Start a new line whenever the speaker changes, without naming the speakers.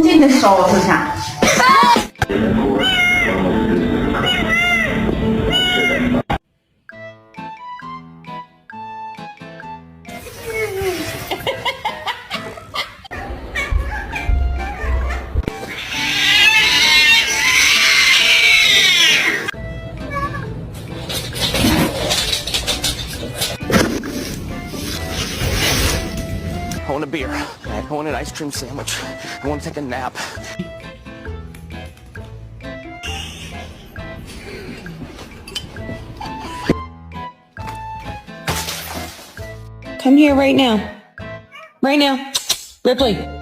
恭敬的收拾下。
I want a beer. I want an ice cream sandwich. I want to take a nap.
Come here right now. Right now. Ripley.